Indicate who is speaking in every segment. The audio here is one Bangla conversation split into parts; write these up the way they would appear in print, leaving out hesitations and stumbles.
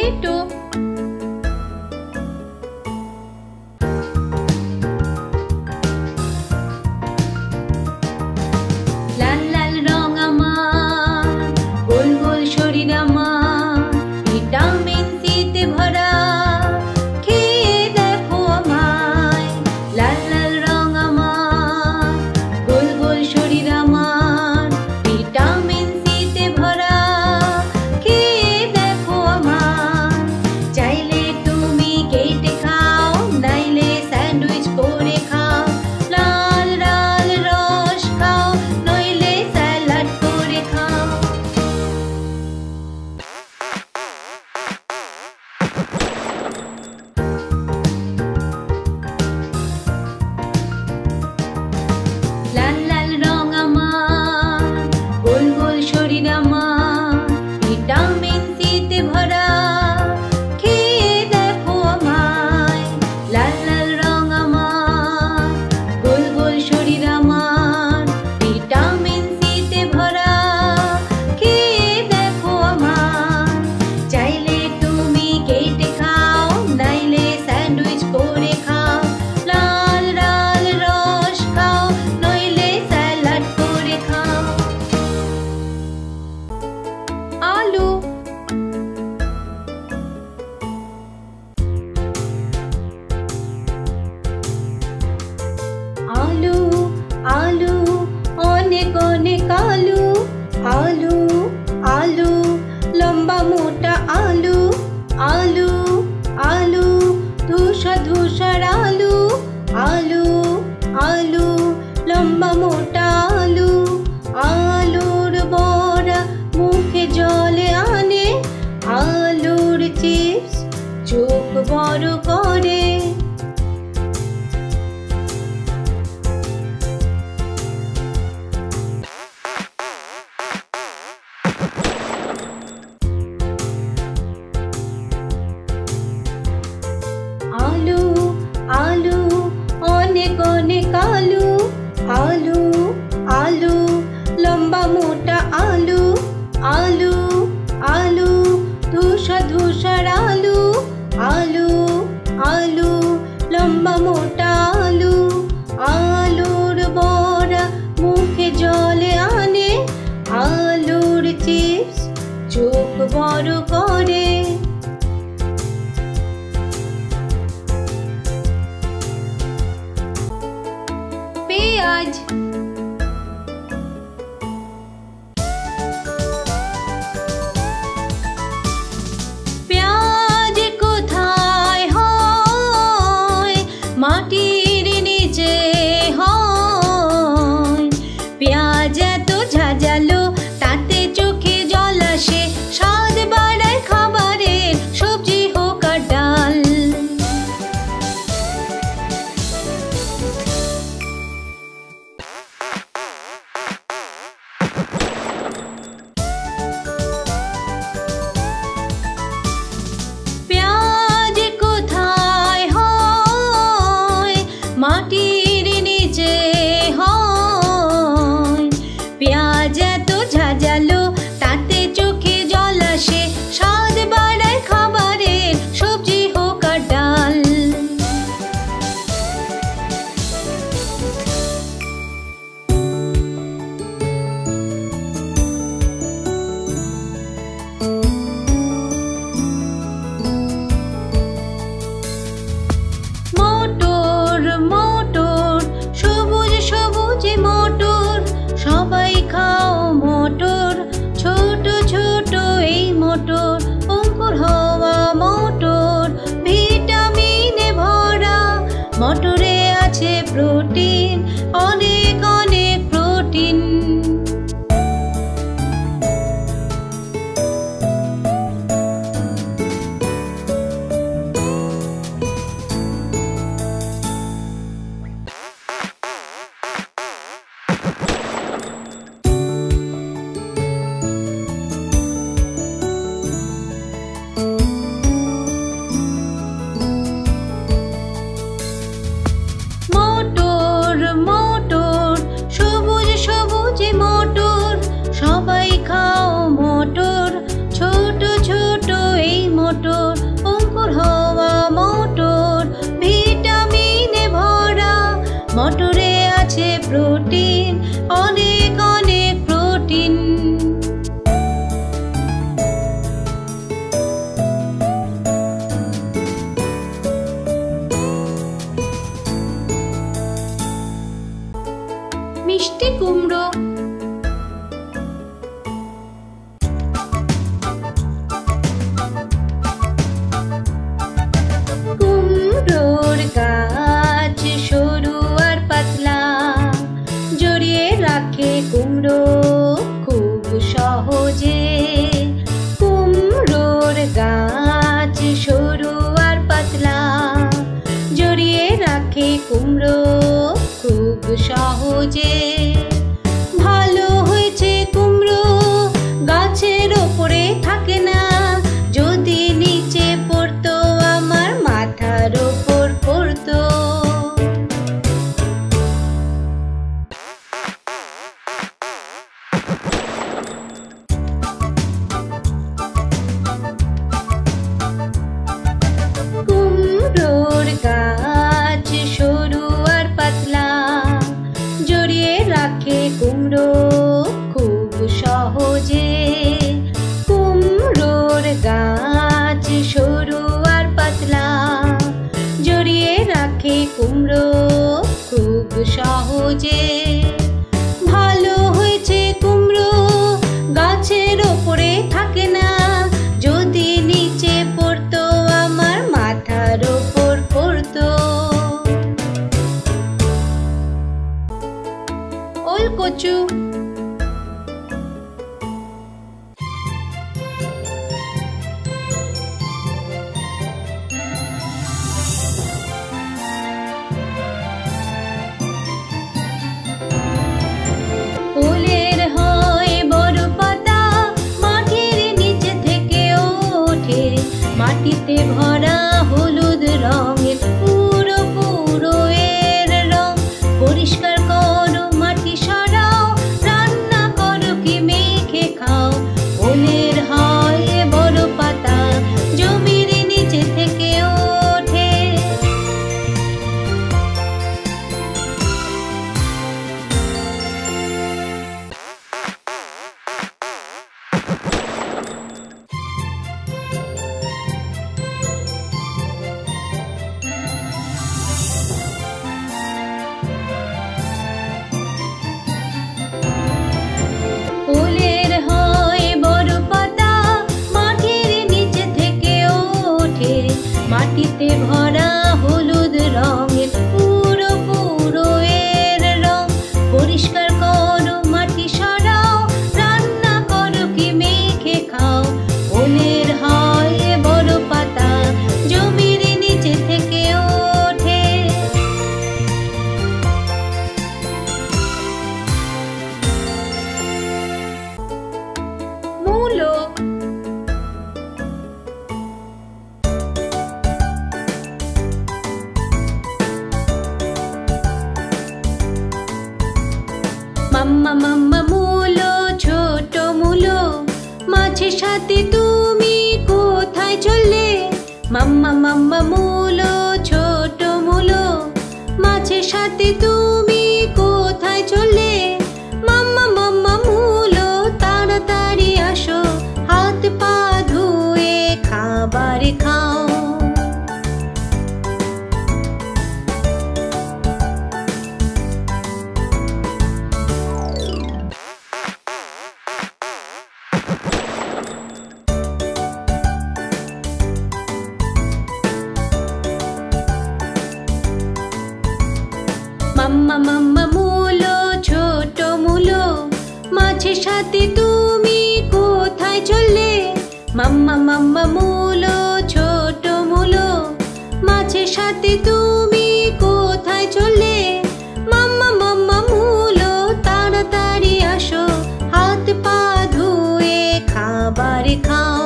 Speaker 1: টমেটো। লাল লাল রং আমার, গোল গোল শরীর আমার, ভিটামিন সিতে ভরা, খেয়ে দেখো আমায়। লাল লাল রং আমার, গোল গোল শরীর আমার, ভিটামিন সিতে ভরা, খেয়ে দেখো আমায়। চাইলে তুমি কেটে খাও, নাইলে স্যান্ডউইচ করে খাও, লাল লাল রস খাও, নইলে স্যালাড করে খাও। লাল লাল রং আমার, গোল গোল শরীর আমার, ভিটামিন সিতে ভরা, খেয়ে দেখো আমায়। লাল লাল রং আমার, গোল গোল শরীর আমার, ভিটামিন সিতে ভরা, খেয়ে দেখো আমায়। চাইলে তুমি কেটে খাও, নাইলে স্যান্ডউইচ করে খাও, লাল লাল রস খাও, নইলে স্যালাড করে খাও। আলু। আলু আলু, অনেক অনেক আলু, আলু আলু, লম্বা মোটা আলু, আলু আলু, ধূসর ধূসর আলু, আলু আলু, লম্বা মোটা আলু। আলুর বড়া মুখে জলে আনে, আলুর চিপস চোখ বড় করে। আলু আলু, অনেক অনেক আলু, আলু আলু, লম্বা মোটা আলু, আলু আলু, ধূসর ধূসর আলু, আলু আলু, লম্বা মোটা আলু। আলুর বড়া মুখে জলে আনে, আলুর চিপস চোখ বড় করে। পেঁয়াজ। পেঁয়াজ কোথায় হয়? মাটির নিচে হয়। পেঁয়াজ এত ঝাঁঝালো, তাতে চোখে জল আসে, স্বাদ বাড়ায় খাবারের, সবজি হোক আর ডাল। কুমড়ো খুব সহজে। ভালো হয়েছে কুমড়ো গাছের ওপরে থাকে না, যদি নিচে পড়তো আমার মাথার ওপর পড়তো। কুমড়োর গাছ সরু আর পাতলা, জড়িয়ে রাখে কুমড়ো খুব সহজে। কুমড়োর গাছ সরু আর পাতলা, জড়িয়ে রাখে কুমড়ো খুব সহজে। ভালো হয়েছে কুমড়ো গাছের ওপরে থাকে না, যদি নিচে পড়তো আমার মাথার ওপর পড়তো। ওলকচু। ফুলের হয় বড় পাতা, মাটির নিচে থেকে ওঠে। মাটিতে ভরা হলুদ রঙের, পুরো পুরো এর রং। পরিষ্কার করো মাটি সরাও, রান্না করো কি মেখে খাও। ফুলের হয় বড় পাতা, জমির নিচে থেকে ওঠে। ফুলের হয় বড় পাতা, মাটির নিচে থেকে ওঠে। মাটিতে ভরা হলুদ রঙের, পুরো পুরো এর রং। পরিষ্কার করো মাটি সরাও, রান্না করো কি মেখে খাও। ফুলের হয় বড় পাতা, জমির নিচে থেকে ওঠে। মূলো। মাম্মা মাম্মা মূলো, ছোট মূলো, মাঝে সাথে তুমি কোথায় চললে? মাম্মা মাম্মা মূলো, ছোট মূলো, মাঝে সাথে তুমি কোথায় চললে? মাম্মা মাম্মা মূলো, তাড়াতাড়ি আসো, হাত পা ধুয়ে খাবার খাও। মাম্মা মাম্মা মূলো, ছোট মূলো, মাঝে সাথে তুমি কোথায় চললে? মাম্মা মাম্মা মূলো, ছোট মূলো, মাঝে সাথে তুমি কোথায় চললে? মাম্মা মাম্মা মূলো, তাড়াতাড়ি আসো, হাত পা ধুয়ে খাবার খাও।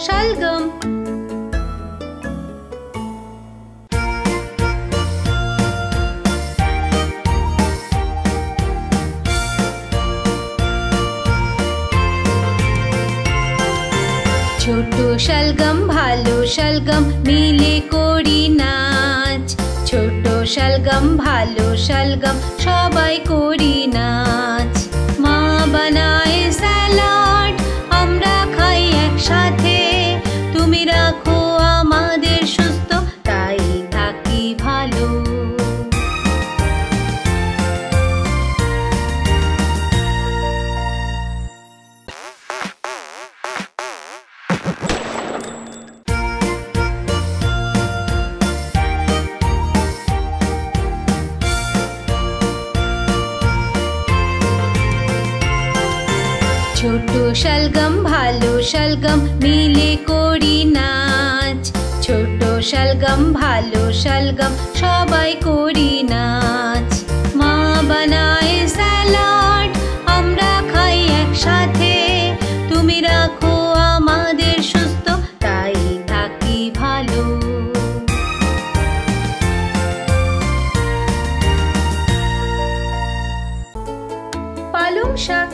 Speaker 1: শালগম। ছোট শালগম ভালো শালগম, মিলে করি নাচ। ছোট শালগম ভালো শালগম, সবাই করি নাচ। মা বানায় স্যালাড, আমরা খাই একসাথে। তুমি রাখো আমাদের সুস্থ, তাই থাকি ভালো। ছোট শালগম ভালো শালগম মিলে করি নাচ। ছোট শালগম ভালো শালগম সবাই করি নাচ। মা বানায় স্যালাড আমরা খাই একসাথে। তুমি রাখো আমাদের সুস্থ তাই থাকি ভালো। পালং শাক।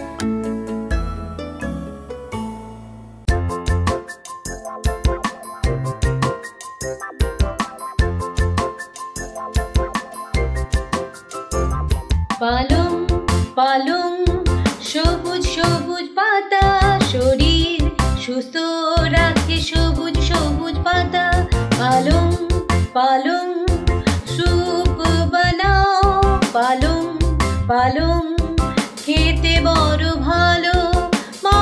Speaker 1: পালং পালং সবুজ সবুজ পাতা শরীর সুস্থ রাখে সবুজ সবুজ পাতা। পালং পালং স্যুপ বানাও। পালং পালং খেতে বড় ভালো। মা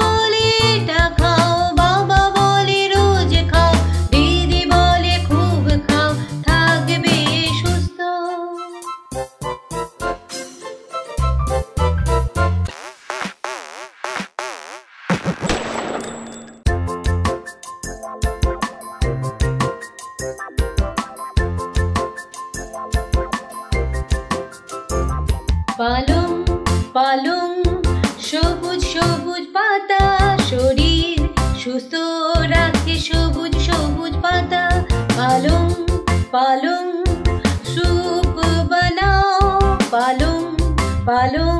Speaker 1: বলে এটা খাও, বাবা বলে রোজ খাও, দিদি বলে খুব খাও, থাকবে সুস্থ। পালং পালং সবুজ সবুজ পাতা শরীর সুস্থ রাখে সবুজ সবুজ পাতা। পালং পালং স্যুপ বানাও। পালং পালং